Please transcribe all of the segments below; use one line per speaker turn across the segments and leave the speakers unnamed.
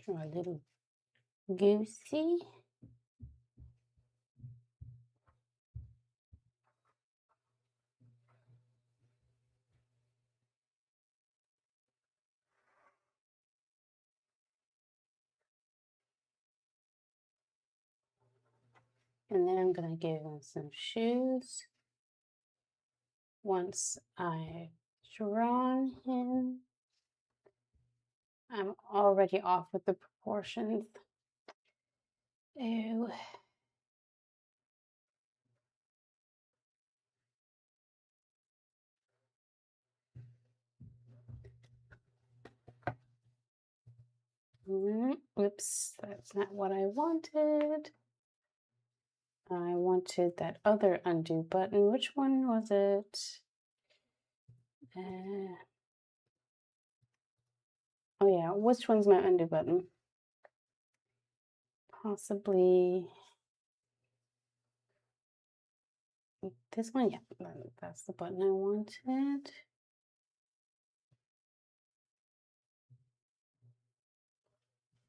Draw a little goosey. And then I'm going to give him some shoes. Once I've drawn him, I'm already off with the proportions. Ew. Oops, that's not what I wanted. I wanted that other undo button. Which one was it? Oh yeah, which one's my undo button? Possibly this one. Yeah, that's the button I wanted.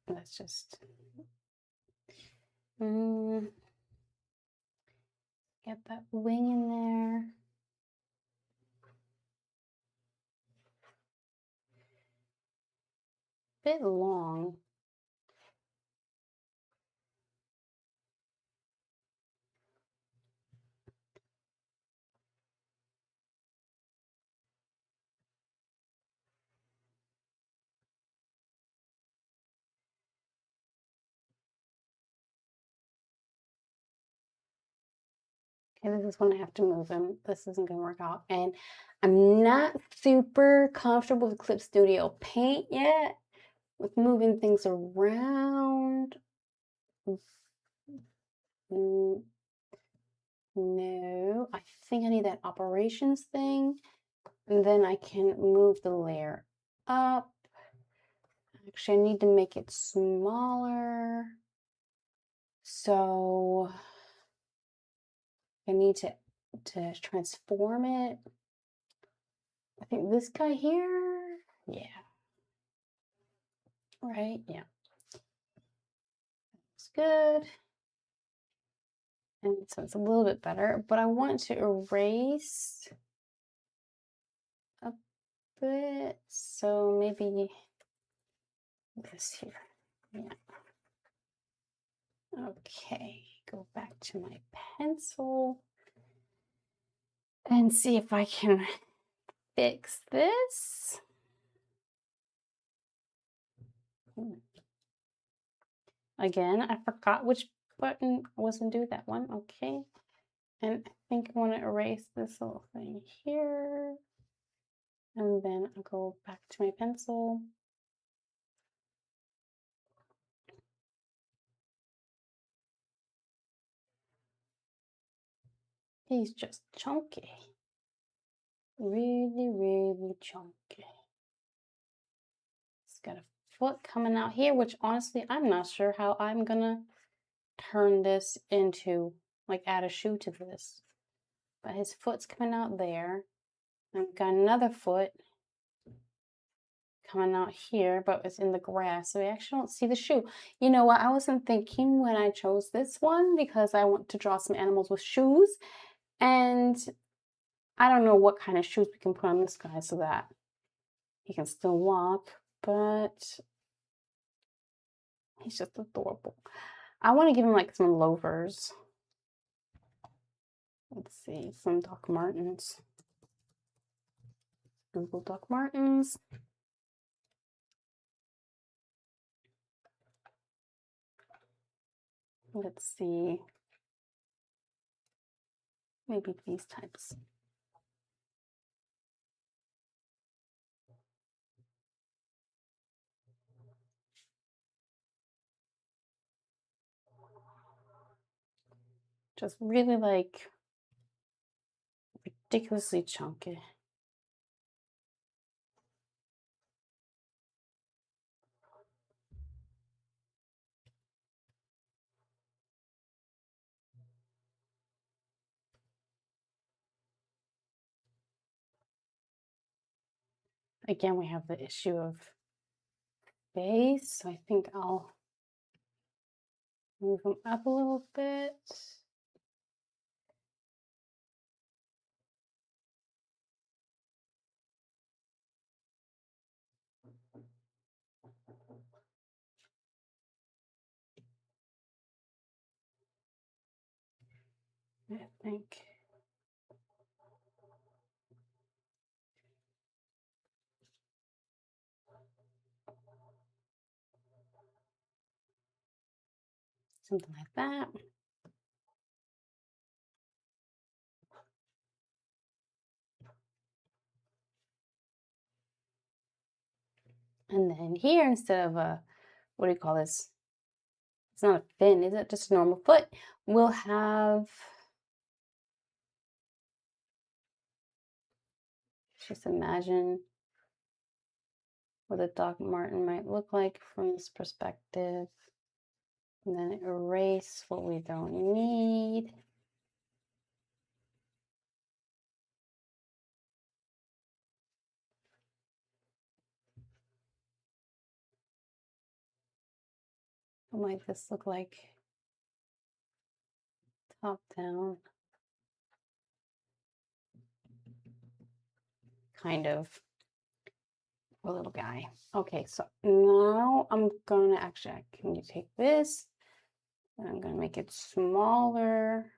Let's just get that wing in there. Bit long. Okay, this is when I have to move him. This isn't gonna work out. And I'm not super comfortable with Clip Studio Paint yet, with moving things around. No, I think I need that operations thing. And then I can move the layer up. Actually, I need to make it smaller. So I need to transform it. I think this guy here, yeah. Right, yeah. That's good. And so it's a little bit better, but I want to erase a bit. So maybe this here, yeah. Okay, go back to my pencil and see if I can fix this. Again, I forgot which button wasn't do that one. Okay. And I think I want to erase this little thing here. And then I'll go back to my pencil. He's just chunky. Really, really chunky. He's got a foot coming out here, which honestly, I'm not sure how I'm gonna turn this into, like, add a shoe to this. But his foot's coming out there. I've got another foot coming out here, but it's in the grass, so we actually don't see the shoe. You know what? I wasn't thinking when I chose this one because I want to draw some animals with shoes, and I don't know what kind of shoes we can put on this guy so that he can still walk, but he's just adorable. I want to give him like some loafers. Let's see, some Doc Martens. Google Doc Martens. Let's see. Maybe these types. Just really like ridiculously chunky. Again, we have the issue of base, so I think I'll move him up a little bit. I think. Something like that. And then here, instead of a, what do you call this? It's not a fin, is it? Just a normal foot. We'll have, just imagine what a Doc Martin might look like from this perspective. And then erase what we don't need. What might this look like? Top down. Kind of. A little guy. Okay, so now I'm gonna actually, can you take this? And I'm gonna make it smaller.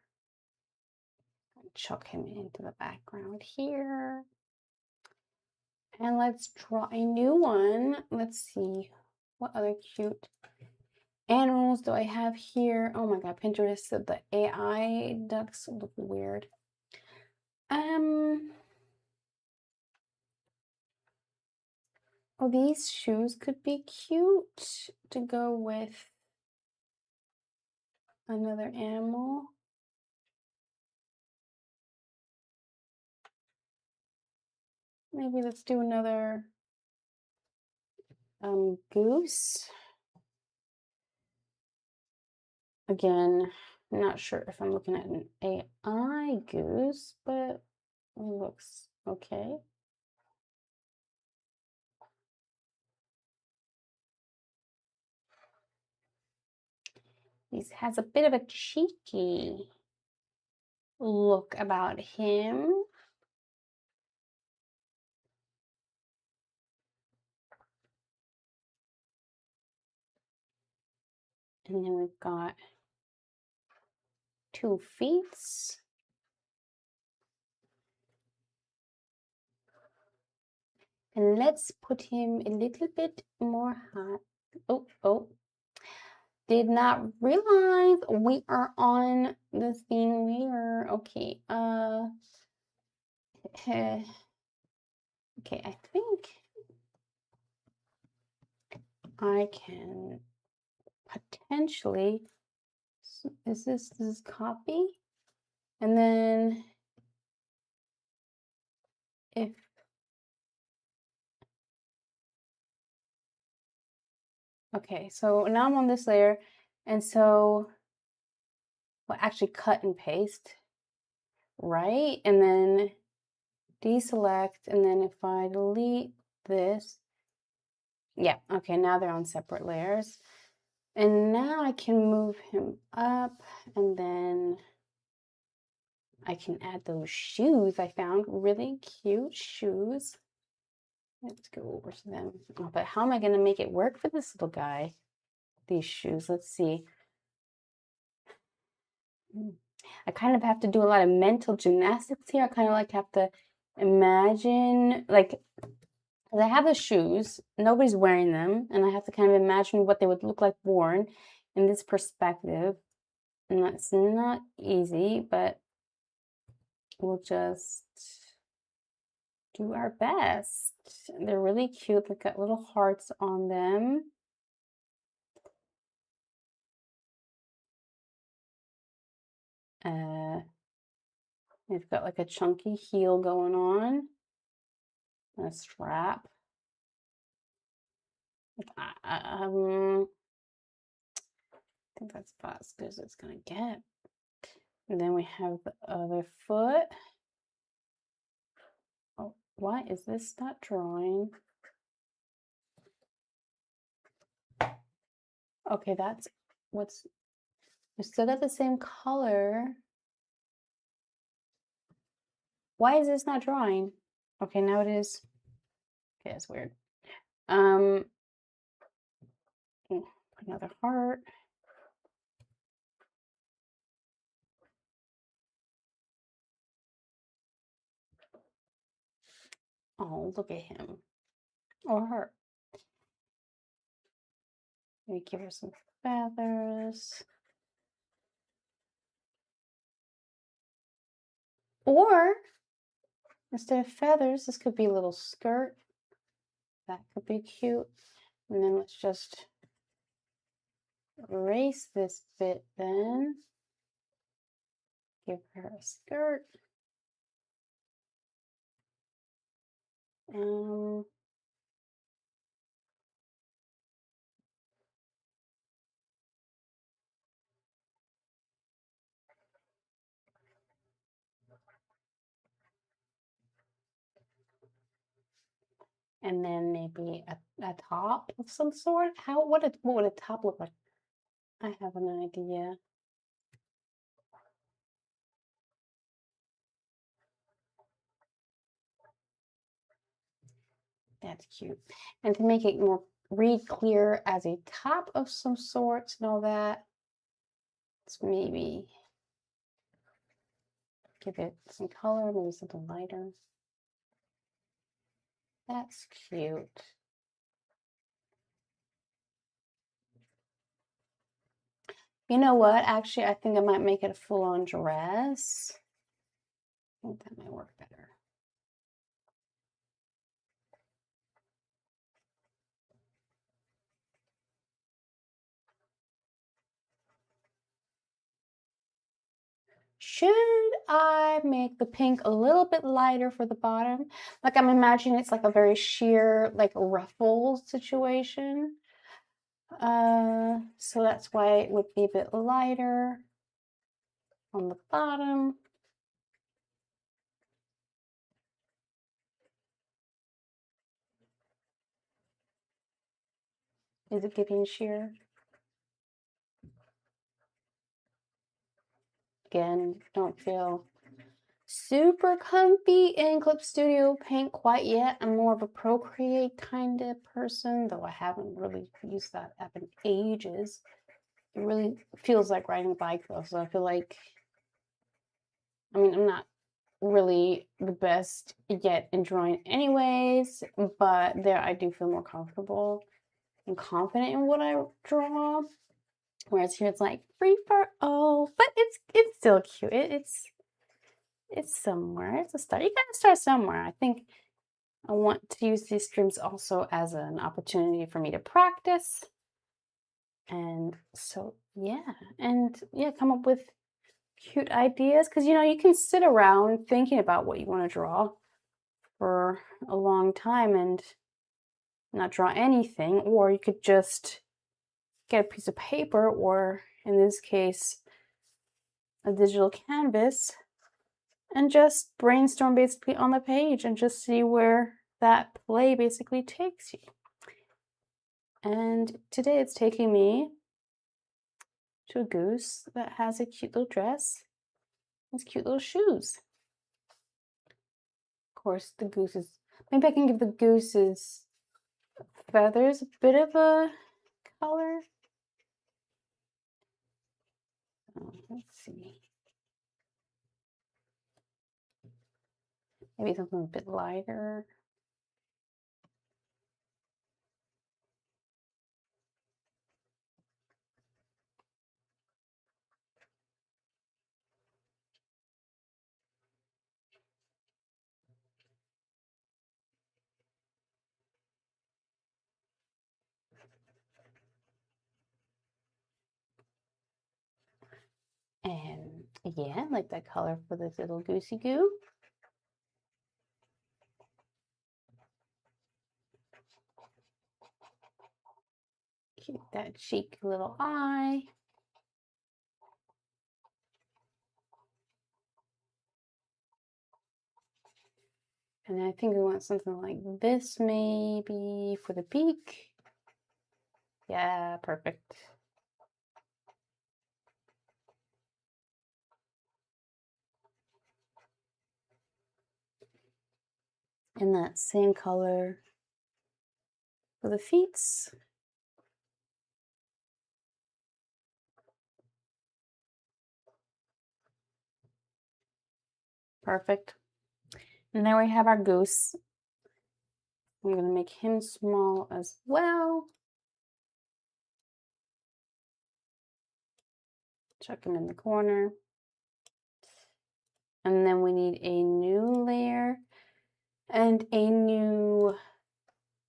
Chuck him into the background here. And let's draw a new one. Let's see, what other cute animals do I have here? Oh my god, Pinterest said the AI ducks look weird. Oh, these shoes could be cute to go with another animal. Maybe let's do another goose. Again, I'm not sure if I'm looking at an AI goose, but it looks okay. He has a bit of a cheeky look about him. And then we've got 2 feet. And let's put him a little bit more high. Oh. Did not realize we are on the scene layer. Okay, okay, I think I can potentially, is this copy? And then if, okay, so now I'm on this layer, and so we'll actually cut and paste, right? And then deselect, and then if I delete this, yeah, okay, now they're on separate layers. And now I can move him up, and then I can add those shoes. I found really cute shoes. Let's go over to them. Oh, but how am I going to make it work for this little guy? These shoes, let's see. I kind of have to do a lot of mental gymnastics here. I kind of like have to imagine, like, I have the shoes, nobody's wearing them, and I have to kind of imagine what they would look like worn in this perspective. And that's not easy, but we'll just do our best. They're really cute. They've got little hearts on them. They've got like a chunky heel going on, and a strap. I think that's about as good as it's gonna get. And then we have the other foot. Oh, why is this not drawing? Okay, that's what's, we still got the same color. Why is this not drawing? Okay, now it is. Okay, that's weird. Put another heart. Oh, look at him. Or her. Maybe give her some feathers. Or instead of feathers, this could be a little skirt. That could be cute. And then let's just erase this bit then. Give her a skirt. And then maybe a top of some sort. What would a top look like? I have an idea. That's cute. And to make it more read clear as a top of some sorts and all that, let's maybe give it some color, maybe something lighter. That's cute. You know what? Actually, I think I might make it a full-on dress. I think that might work better. Should I make the pink a little bit lighter for the bottom? Like I'm imagining it's like a very sheer, like ruffle situation. So that's why it would be a bit lighter on the bottom. Is it giving sheer? Again, don't feel super comfy in Clip Studio Paint quite yet. I'm more of a Procreate kind of person, though I haven't really used that app in ages. It really feels like riding a bike though, so I feel like, I mean, I'm not really the best yet in drawing anyways, but there I do feel more comfortable and confident in what I draw. Whereas here it's like free for all, but it's still cute. It's somewhere. It's a start. You gotta start somewhere. I think I want to use these streams also as an opportunity for me to practice. And so yeah, and yeah, come up with cute ideas because you know you can sit around thinking about what you want to draw for a long time and not draw anything, or you could just get a piece of paper, or in this case a digital canvas, and just brainstorm basically on the page and just see where that play basically takes you. And today it's taking me to a goose that has a cute little dress, these cute little shoes. Of course, the goose is, maybe I can give the goose's feathers a bit of a color. Oh, let's see. Maybe something a bit lighter. And yeah, like that color for this little goosey goo. Cute, that cheek little eye. And I think we want something like this maybe for the beak. Yeah, perfect. in that same color for the feet. Perfect. And there we have our goose. I'm going to make him small as well. Chuck him in the corner. And then we need a new layer and a new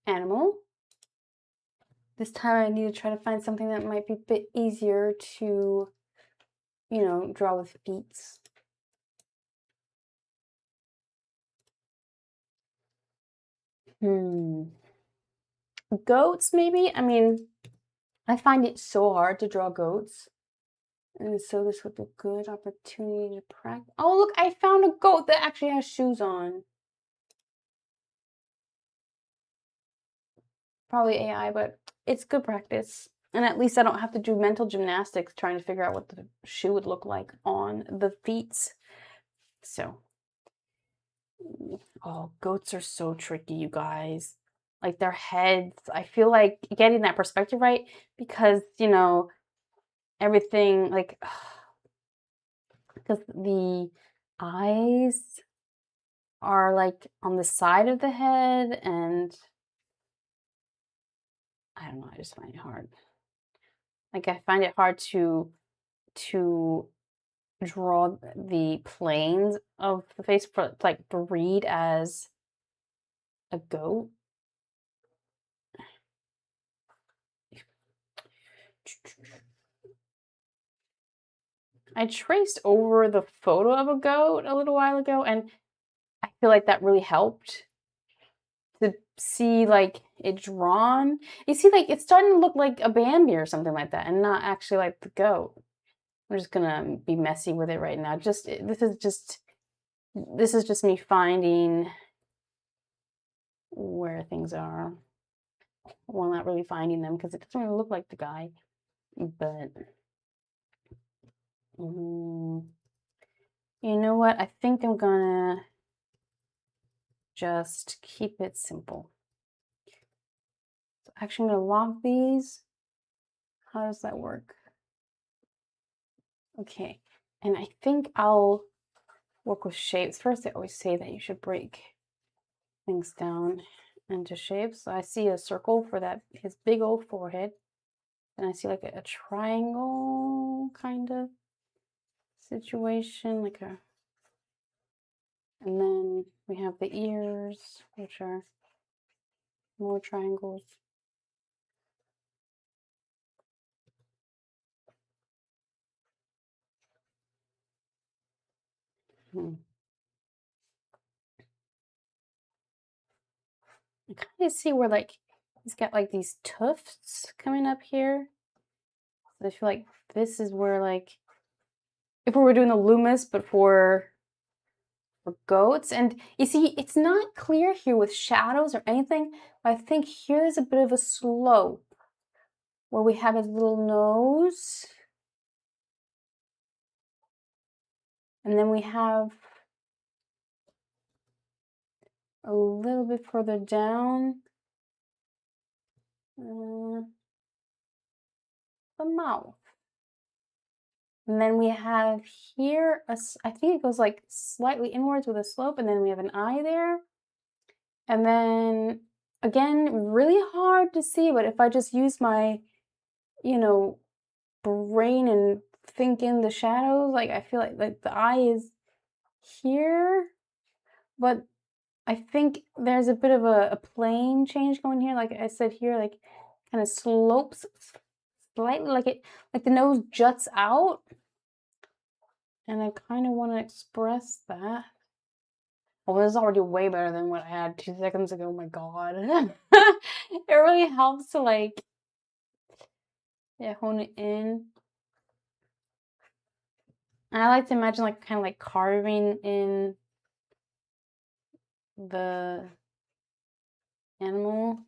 animal. This time I need to try to find something that might be a bit easier to, you know, draw with feet. Goats, maybe? I mean, I find it so hard to draw goats. And so this would be a good opportunity to practice. Oh, look, I found a goat that actually has shoes on. Probably AI, but it's good practice. And at least I don't have to do mental gymnastics trying to figure out what the shoe would look like on the feet. So, oh, goats are so tricky, you guys. Like their heads, I feel like getting that perspective right because, you know, everything like because the eyes are like on the side of the head and I don't know, I just find it hard. Like I find it hard to draw the planes of the face for like to read as a goat. I traced over the photo of a goat a little while ago and I feel like that really helped to see like it drawn. You see like it's starting to look like a Bambi or something like that and not actually like the goat. I'm just gonna be messy with it right now. This is just me finding where things are. Well, not really finding them because it doesn't really look like the guy. But you know what? I think I'm gonna just keep it simple. So actually, I'm gonna lock these. How does that work? Okay, and I think I'll work with shapes. First, they always say that you should break things down into shapes. So I see a circle for that his big old forehead, and I see like a triangle kind of situation, like a, and then we have the ears, which are more triangles. I kind of see where like he's got like these tufts coming up here. So I feel like this is where like if we were doing the Loomis, but for goats. And you see, it's not clear here with shadows or anything, but I think here's a bit of a slope where we have his little nose. And then we have a little bit further down the mouth. And then we have here, I think it goes like slightly inwards with a slope, and then we have an eye there. And then, again, really hard to see, but if I just use my, you know, brain and think in the shadows, like I feel like the eye is here, but I think there's a bit of a plane change going here. Like I said here, like kind of slopes slightly, like the nose juts out. And I kind of want to express that. Well, this is already way better than what I had 2 seconds ago. Oh my god. It really helps to like, yeah, hone it in. And I like to imagine like kind of like carving in the animal.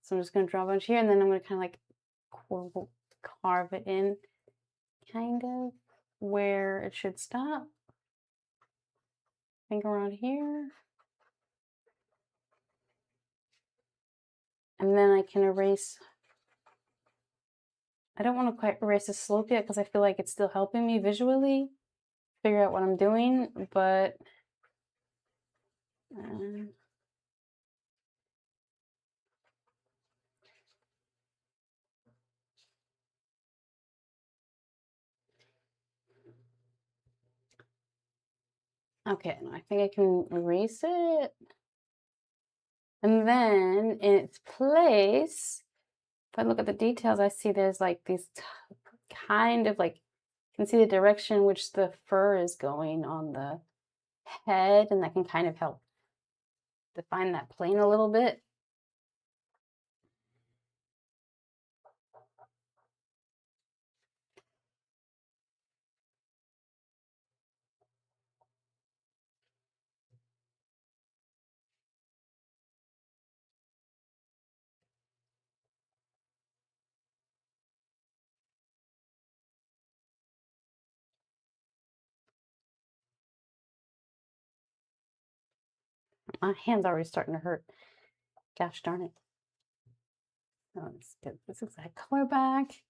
So I'm just going to draw a bunch here and then I'm going to kind of like carve it in, kind of. where it should stop. I think around here. And then I can erase. I don't want to quite erase the slope yet because I feel like it's still helping me visually figure out what I'm doing, but okay, I think I can erase it. And then in its place, if I look at the details, I see there's like these kind of like, you can see the direction which the fur is going on the head, and that can kind of help define that plane a little bit. My hand's already starting to hurt. Gosh darn it. Let's get this exact color back.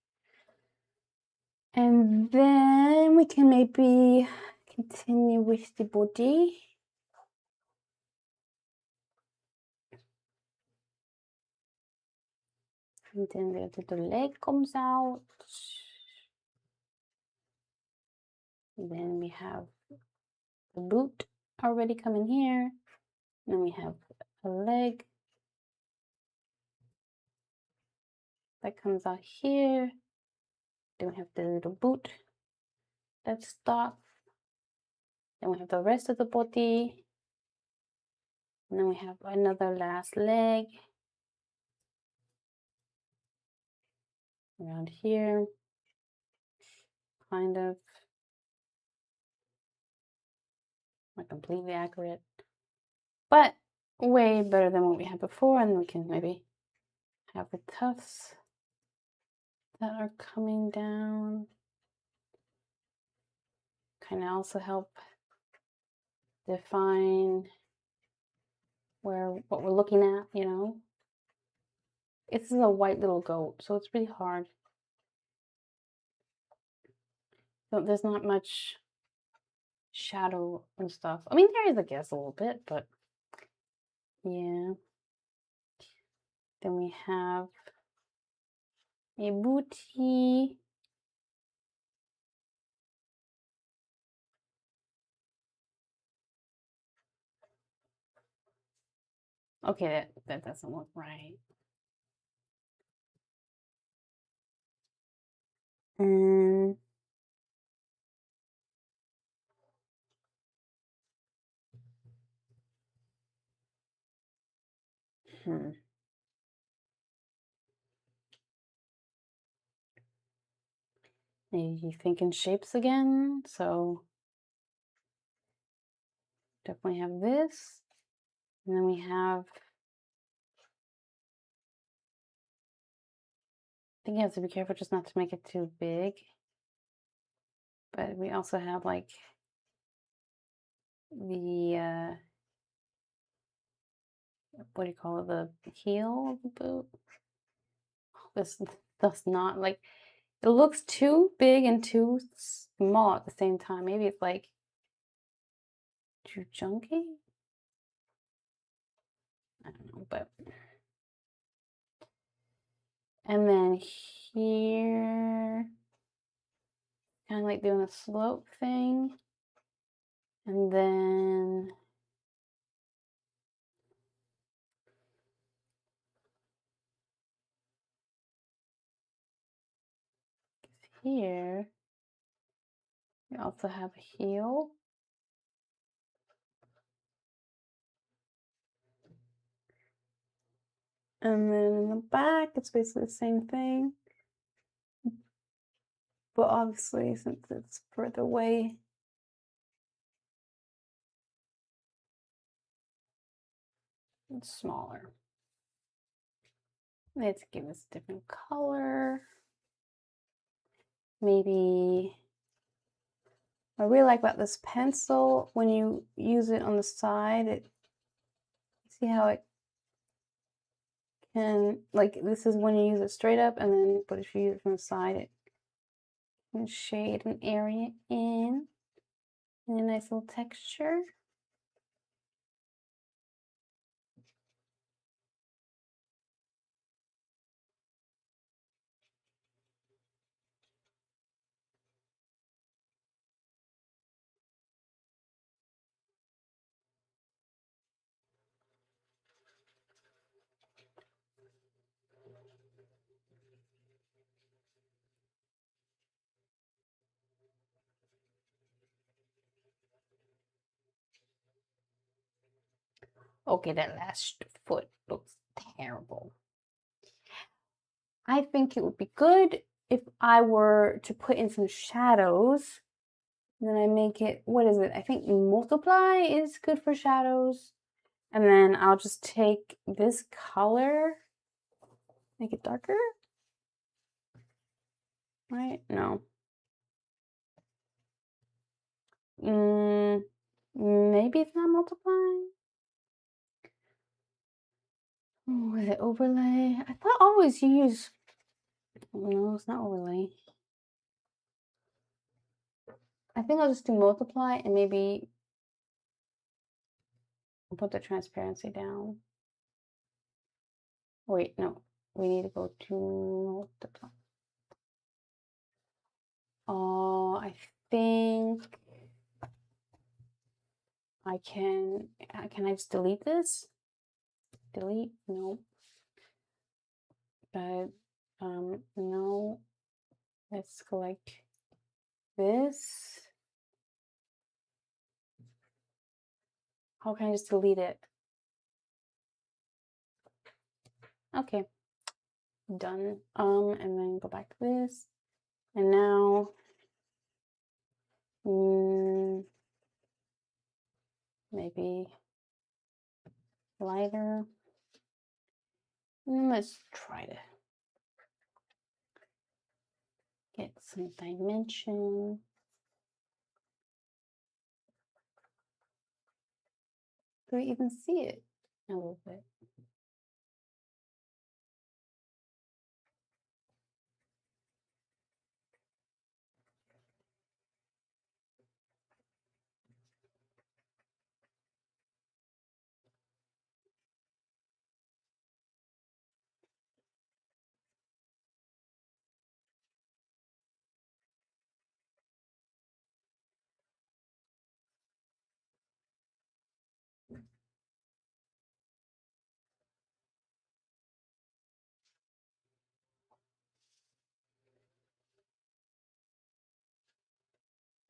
And then we can maybe continue with the body. And then the leg comes out. And then we have the boot already coming here. And then we have a leg that comes out here. Then we have the little boot that stops. Then we have the rest of the body. And then we have another last leg around here. Kind of not completely accurate, but way better than what we had before. And we can maybe have the tufts that are coming down. Kind of also help define what we're looking at, you know. This is a white little goat, so it's really hard. So there's not much shadow and stuff. I mean, there is, I guess, a little bit, but yeah. Then we have a booty. Okay, that doesn't look right. And maybe thinking shapes again. So definitely have this. And then we have, I think you have to be careful just not to make it too big. But we also have like the, what do you call it? The heel of the boot. This does not, like, it looks too big and too small at the same time. Maybe it's like too chunky. I don't know, but. And then here, kind of like doing a slope thing. And then here, we also have a heel. And then in the back, it's basically the same thing. But obviously, since it's further away, it's smaller. Let's give this a different color. Maybe I really like about this pencil, when you use it on the side, see how it can, like, this is when you use it straight up, and then, but if you use it from the side, it can shade an area in, and a nice little texture. Okay, that last foot looks terrible. I think it would be good if I were to put in some shadows. And then I make it, what is it? I think multiply is good for shadows. And then I'll just take this color, make it darker. Right? No. Maybe it's not multiplying. Oh, is it overlay? I thought always you use, no, it's not overlay. I think I'll just do multiply and maybe I'll put the transparency down. Wait, no, we need to go to multiply. Oh, I think can I just delete this? Delete? No. But, no. Let's go like this. How can I just delete it? Okay. Done. And then go back to this. And now, maybe lighter. Let's try to get some dimension. Do we even see it a little bit?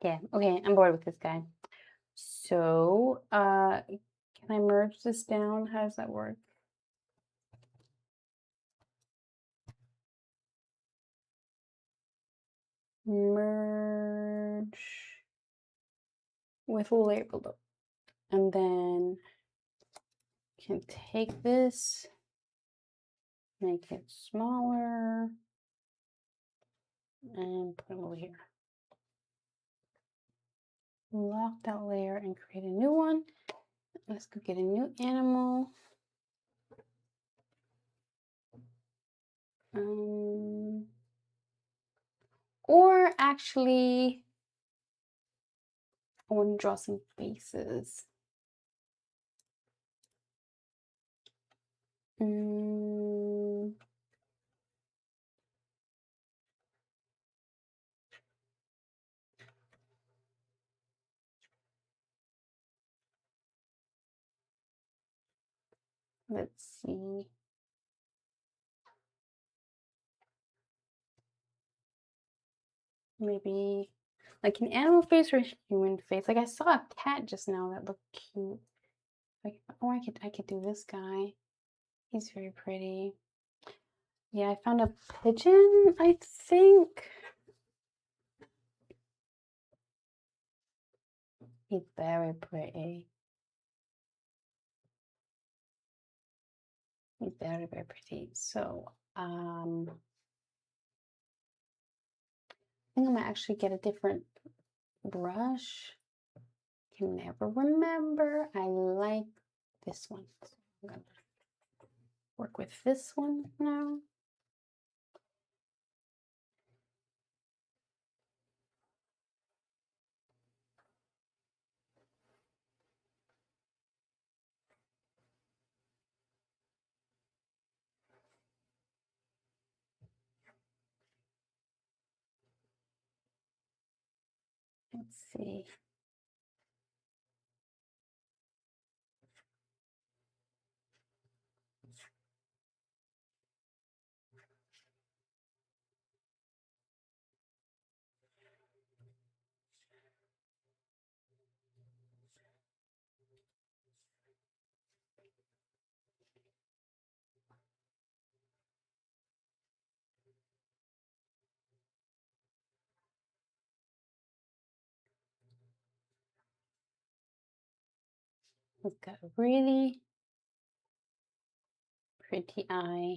Yeah, okay, I'm bored with this guy. So, can I merge this down? How does that work? Merge with layer below. And then can take this, make it smaller, and put them over here. Lock that layer and create a new one. Let's go get a new animal. Or actually, I want to draw some faces. Let's see. Maybe like an animal face or a human face. Like I saw a cat just now that looked cute. Like, oh, I could do this guy. He's very pretty. Yeah, I found a pigeon, I think. He's very pretty. He's very, very pretty. So, I think I might actually get a different brush. Can never remember. I like this one. So I'm gonna work with this one now. Let's see. It's got a really pretty eye.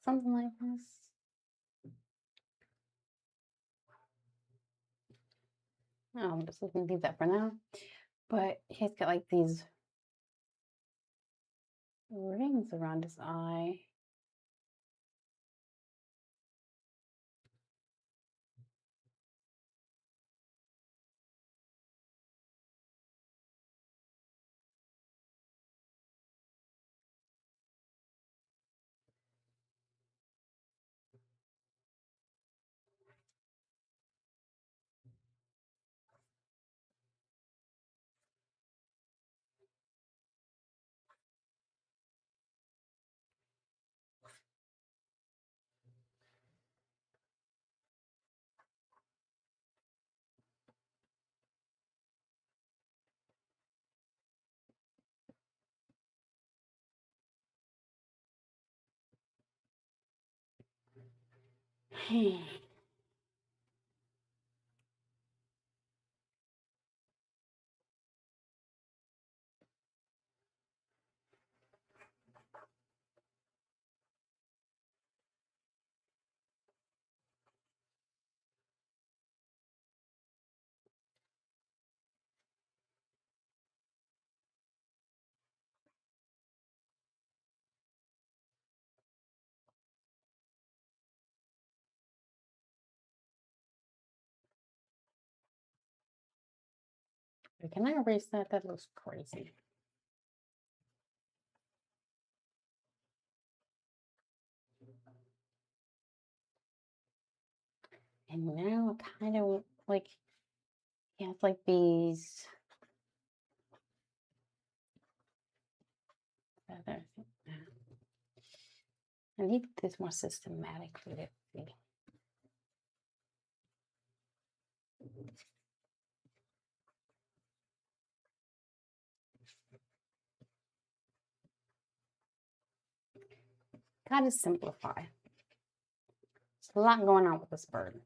Something like this. I'm just gonna leave that for now. But he's got like these rings around his eye. Can I erase that? That looks crazy. And now I kind of like, yeah, it's like these feathers. I need this more systematically. Let's see. Gotta simplify. There's a lot going on with this bird.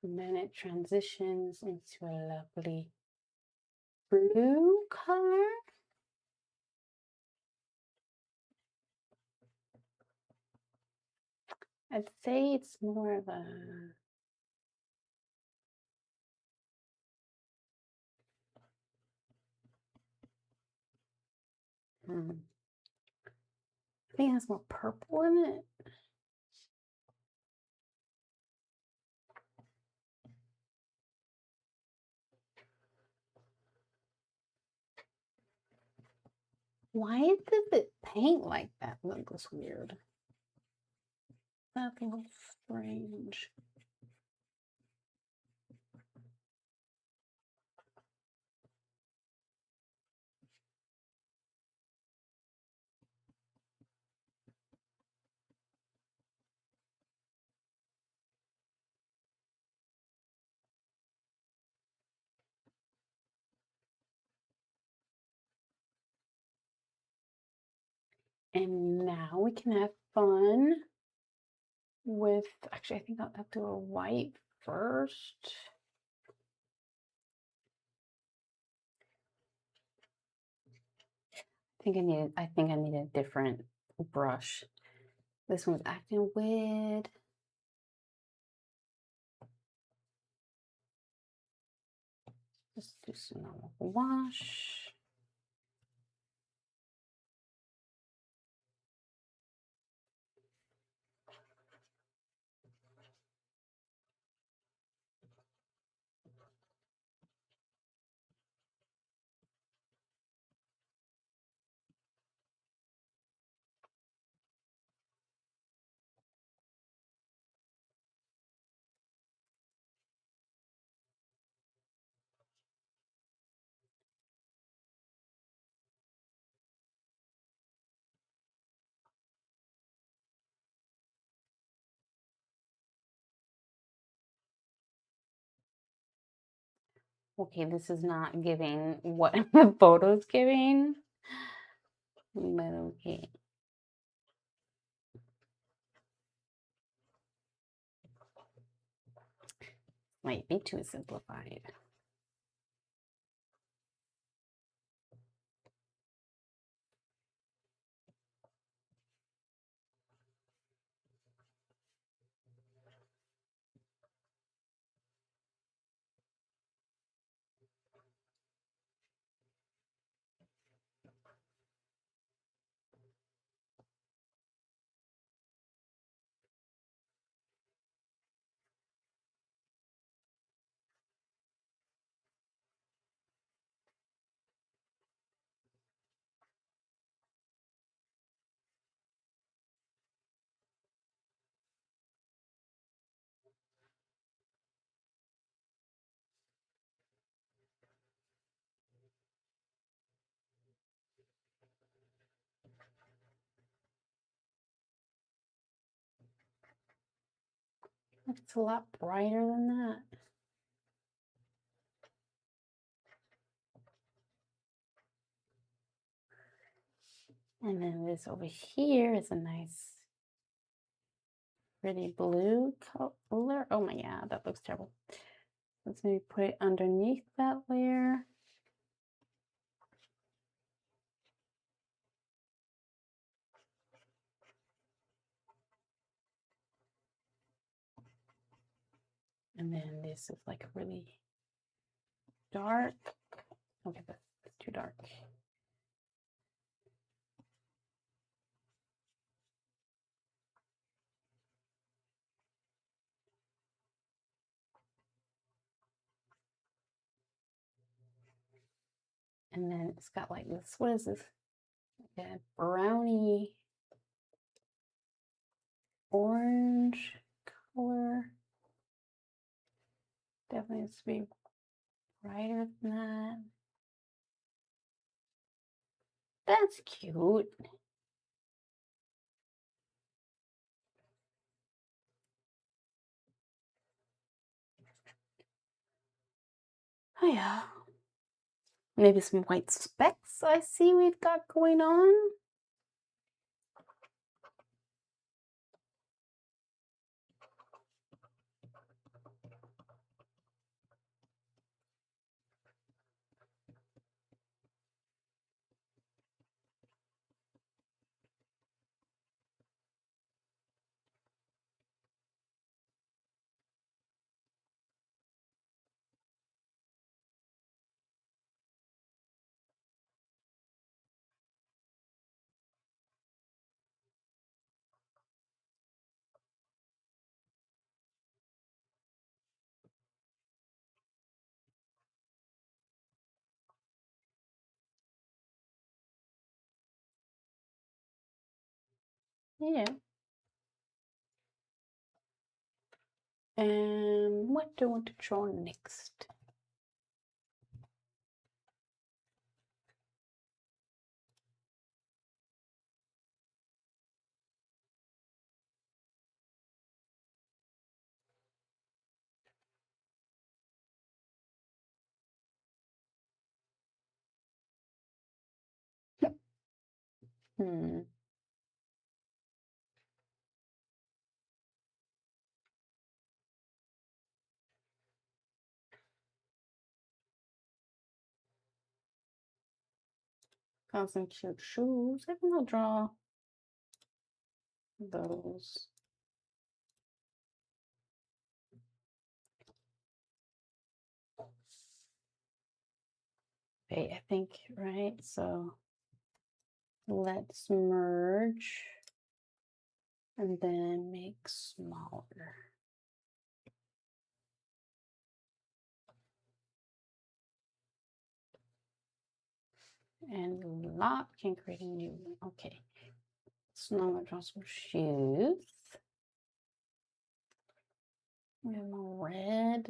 And then it transitions into a lovely blue color. I'd say it's more of a I think it has more purple in it. Why does it paint like that? That looks weird. That looks strange. And now we can have fun with, actually, I think I'll have to do a white first. I think I need a different brush. This one's acting weird. Just do some normal wash. Okay, this is not giving what the photo's giving, but okay. Might be too simplified. It's a lot brighter than that. And then this over here is a nice, pretty blue color. Oh my god, that looks terrible. Let's maybe put it underneath that layer. And then this is like really dark. Okay, that's too dark. And then it's got like this, what is this? Like a brownie orange color. Definitely needs to be brighter than that. That's cute. Oh yeah. Maybe some white specks I see we've got going on. Yeah. And what do I want to draw next? Hmm. Got some cute shoes. I think I'll draw those. Wait, I think, right? So let's merge and then make smaller. And lock can create a new one. Okay. So now I'm gonna draw some shoes. We have a red.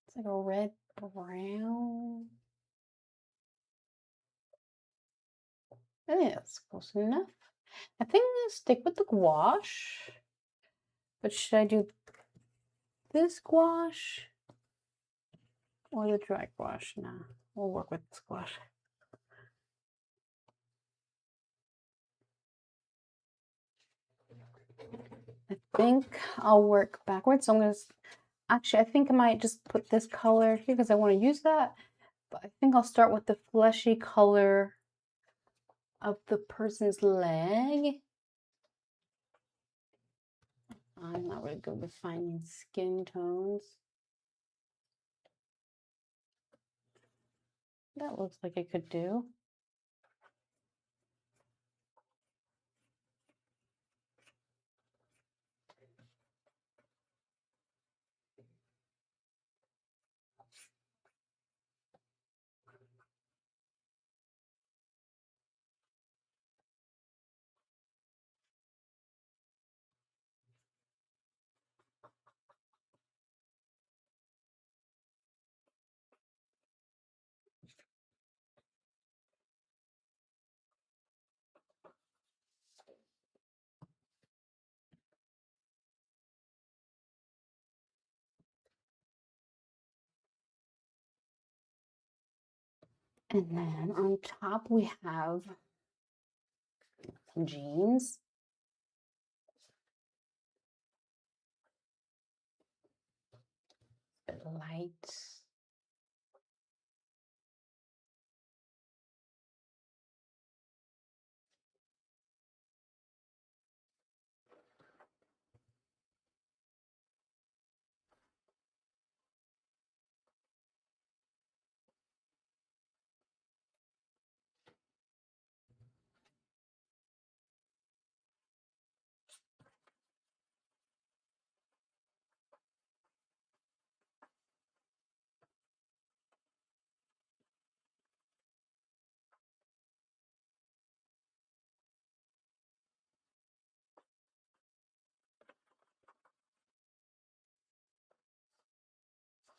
It's like a red brown. I think that's close enough. I think I'm gonna stick with the gouache. But should I do this gouache or the dry gouache? Nah, we'll work with this gouache. I think I'll work backwards. So I'm gonna, actually, I think I might just put this color here because I want to use that. But I think I'll start with the fleshy color of the person's leg. I'm not really good with finding skin tones. That looks like it could do. And then on top we have some jeans. A bit light.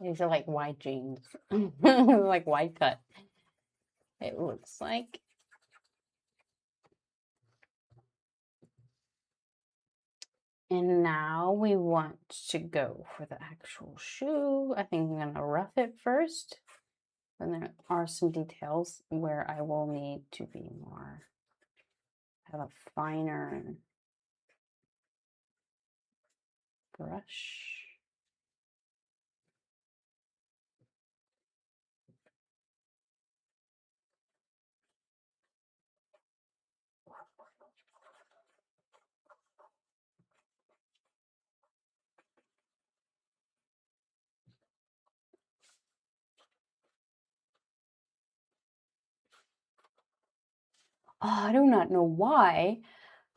These are like wide jeans, like wide cut. It looks like. And now we want to go for the actual shoe. I think I'm gonna rough it first. And there are some details where I will need to be more, have a finer brush. Oh, I do not know why,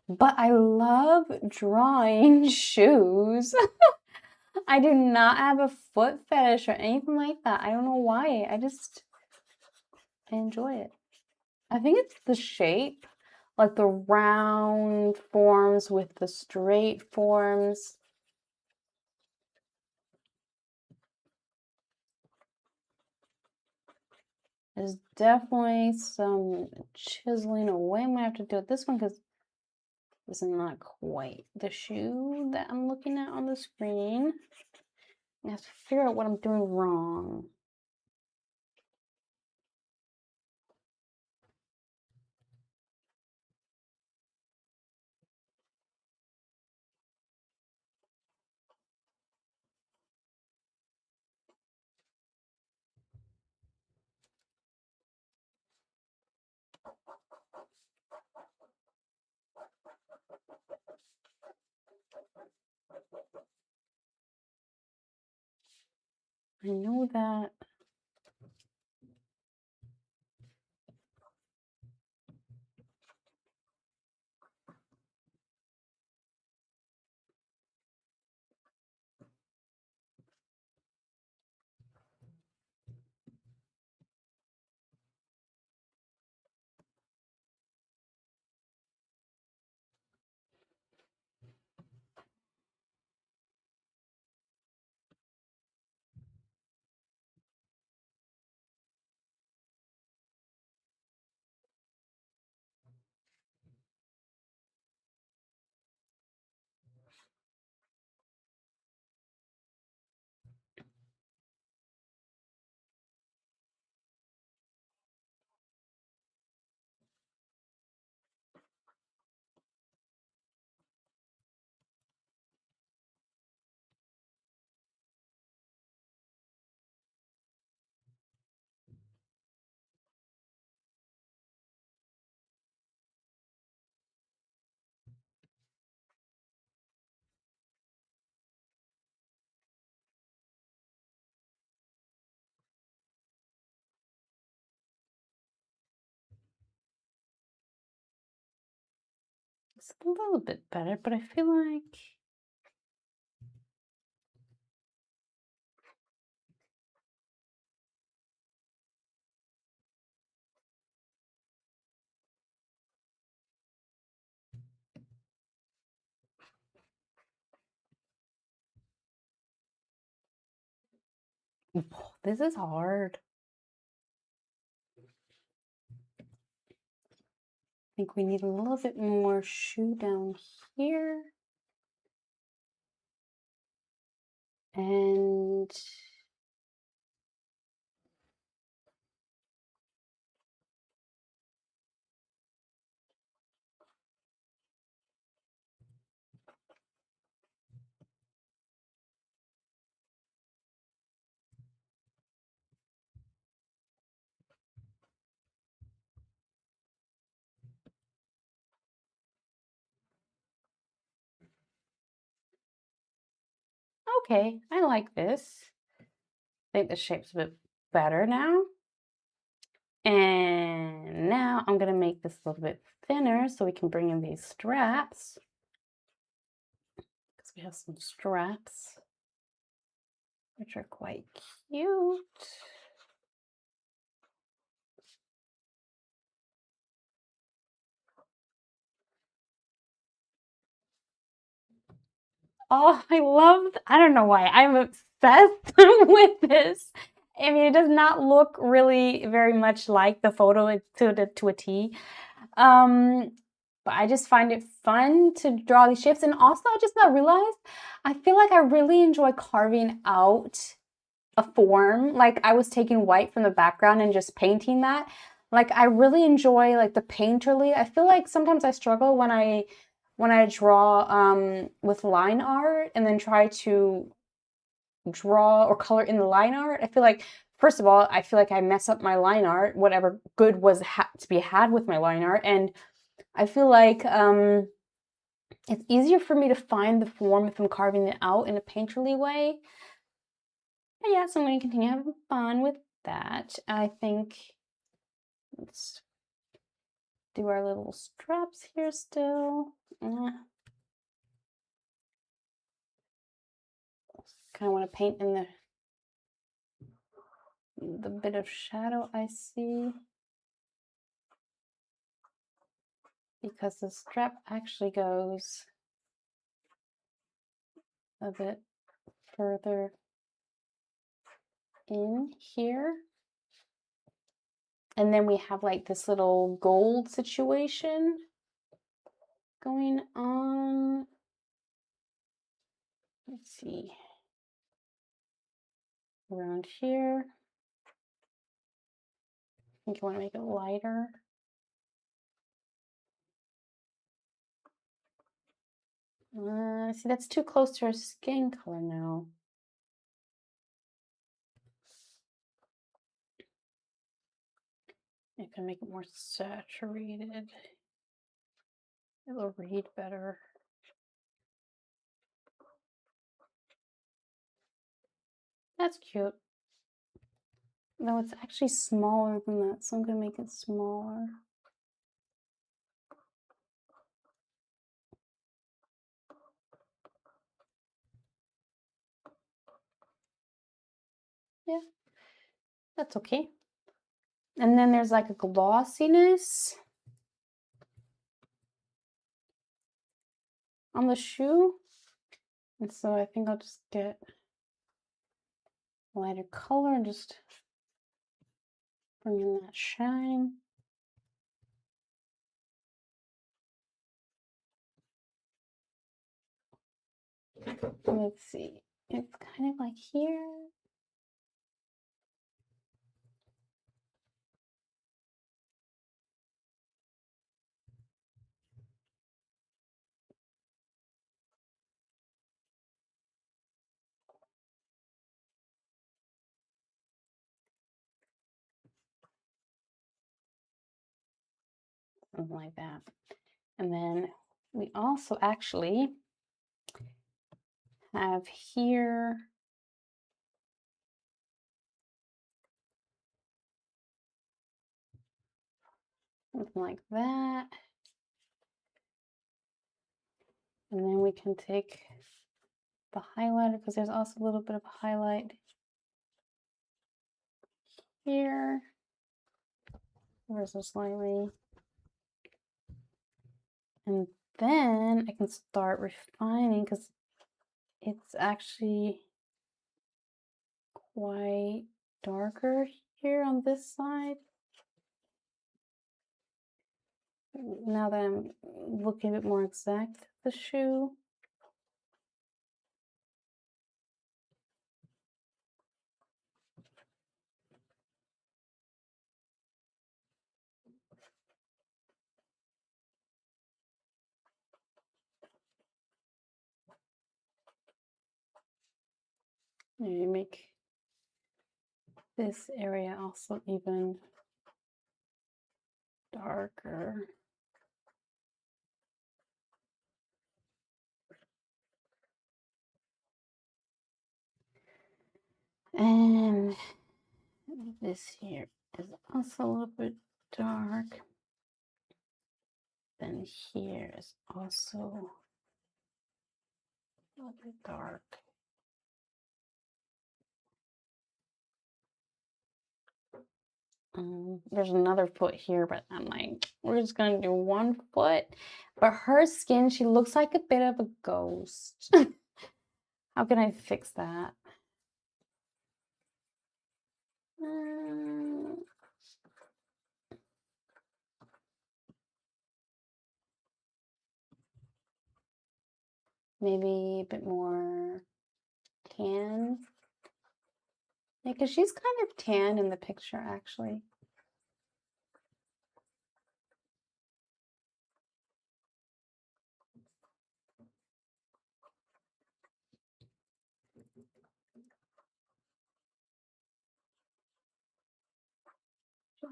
but I love drawing shoes. I do not have a foot fetish or anything like that. I don't know why. I enjoy it. I think it's the shape. like the round forms with the straight forms. There's definitely some chiseling away. I'm gonna have to do it this one because this is not quite the shoe that I'm looking at on the screen. I have to figure out what I'm doing wrong. I know that. It's a little bit better, but I feel like this is hard. I think we need a little bit more shoe down here. And okay, I like this. I think the shape's a bit better now. And now I'm gonna make this a little bit thinner so we can bring in these straps. Because we have some straps, which are quite cute. Oh, I don't know why, I'm obsessed with this. I mean, it does not look really very much like the photo to a T. But I just find it fun to draw these shapes. And also, I just now realized, I feel like I really enjoy carving out a form. Like I was taking white from the background and just painting that. Like I really enjoy like the painterly. I feel like sometimes I struggle when I draw with line art and then try to draw or color in the line art. I feel like first of all, I feel like I mess up my line art, whatever good was to be had with my line art, and I feel like it's easier for me to find the form if I'm carving it out in a painterly way. But yeah, so I'm going to continue having fun with that. I think let's do our little straps here still. Kind of want to paint in the bit of shadow I see. because the strap actually goes a bit further in here. And then we have like this little gold situation going on. Let's see. Around here. I think I want to make it lighter. See, that's too close to her skin color now. I can make it more saturated. It'll read better. That's cute. No, it's actually smaller than that, so I'm gonna make it smaller. Yeah, that's okay. And then there's like a glossiness on the shoe. And so I think I'll just get a lighter color and just bring in that shine. Let's see, it's kind of like here. Something like that. And then we also actually have here something like that. And then we can take the highlighter, because there's also a little bit of highlight here. There's a slightly. And then I can start refining, because it's actually quite darker here on this side. Now that I'm looking a bit more exact at the shoe. Maybe make this area also even darker. And this here is also a little bit dark. Then here is also a little bit dark. There's another foot here, but I'm like, we're just gonna do one foot. But her skin, she looks like a bit of a ghost. How can I fix that? Maybe a bit more tan. Yeah, because she's kind of tan in the picture, actually.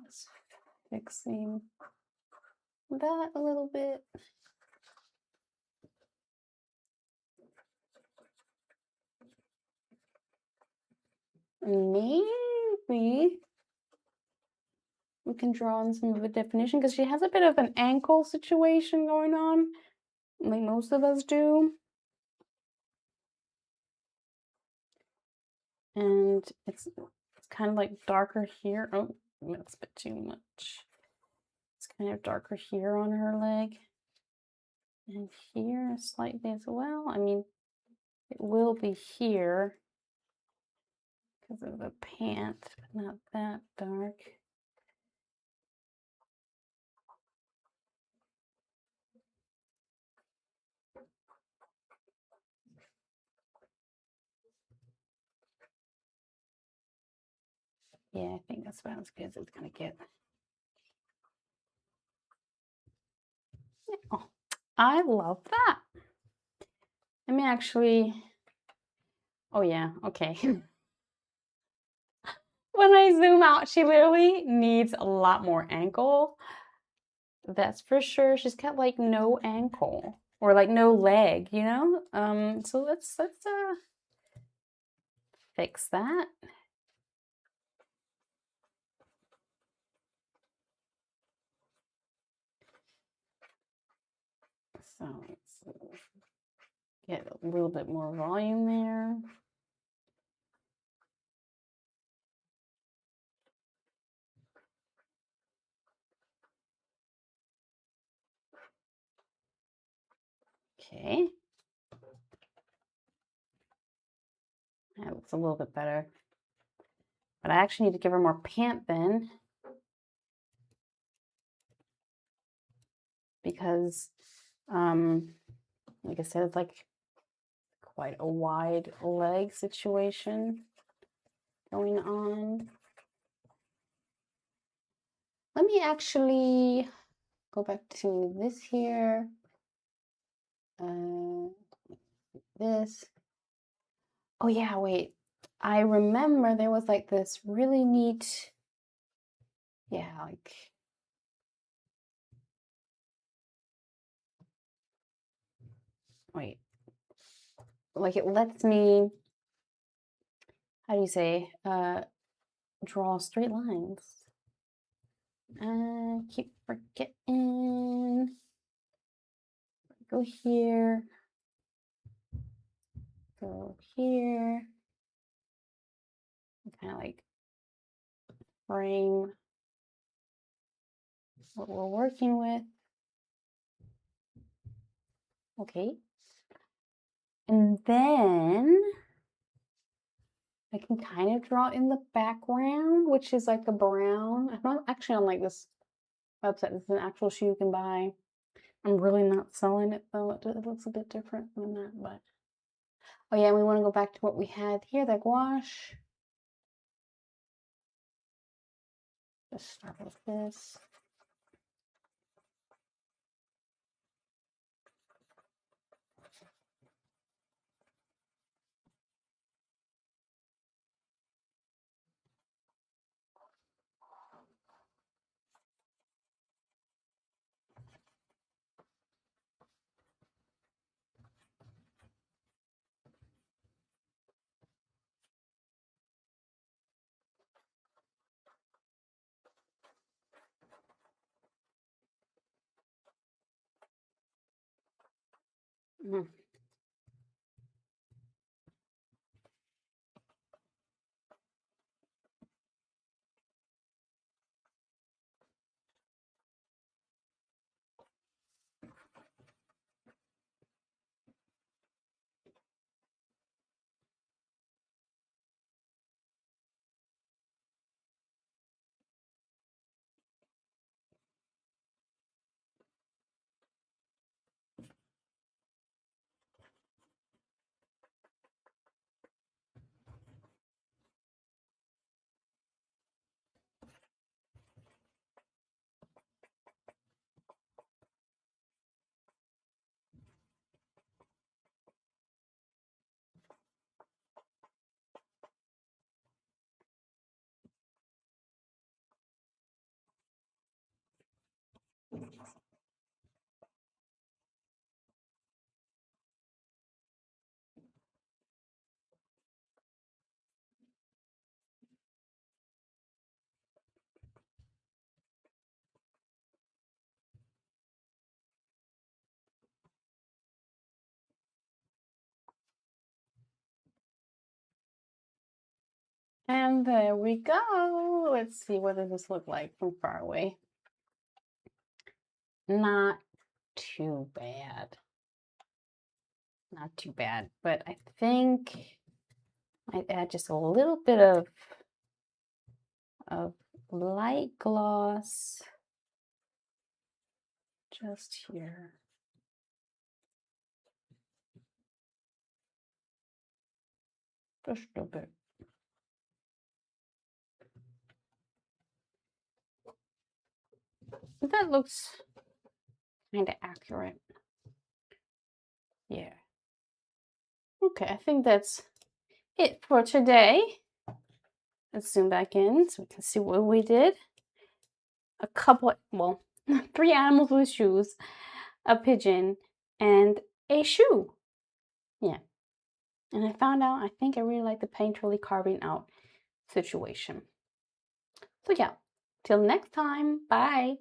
Just fixing that a little bit. Maybe we can draw on some of the definition, because she has a bit of an ankle situation going on, like most of us do. And it's kind of like darker here. Oh, that's a bit too much. It's kind of darker here on her leg. And here slightly as well. I mean, it will be here because of the pant, but not that dark. Yeah, I think that's about as good as it's gonna get. Oh, I love that. Let me actually, oh yeah, okay. When I zoom out, she literally needs a lot more ankle. That's for sure. She's got like no ankle or like no leg, you know? So let's fix that. So let's get a little bit more volume there. Okay. That looks a little bit better. But I actually need to give her more pant then. Because, like I said, it's like quite a wide leg situation going on. Let me actually go back to this here. This. Oh yeah, wait. I remember there was like this really neat, yeah, like it lets me, how do you say, draw straight lines. Keep forgetting. Go here. Go here. Kind of like frame what we're working with. Okay. And then I can kind of draw in the background, which is like a brown. I'm not actually on like this website. This is an actual shoe you can buy. I'm really not selling it though. It looks a bit different than that, but oh yeah, we want to go back to what we had here, the gouache. Just start with this. Mm. And there we go. Let's see what does this look like from far away. not too bad. Not too bad, but I think I'd add just a little bit of light gloss just here. Just a bit. That looks kind of accurate. Yeah. Okay, I think that's it for today. Let's zoom back in so we can see what we did. A couple, well, 3 animals with shoes, a pigeon, and a shoe. Yeah. And I found out, I think I really like the painterly carving out situation. So yeah, till next time, bye.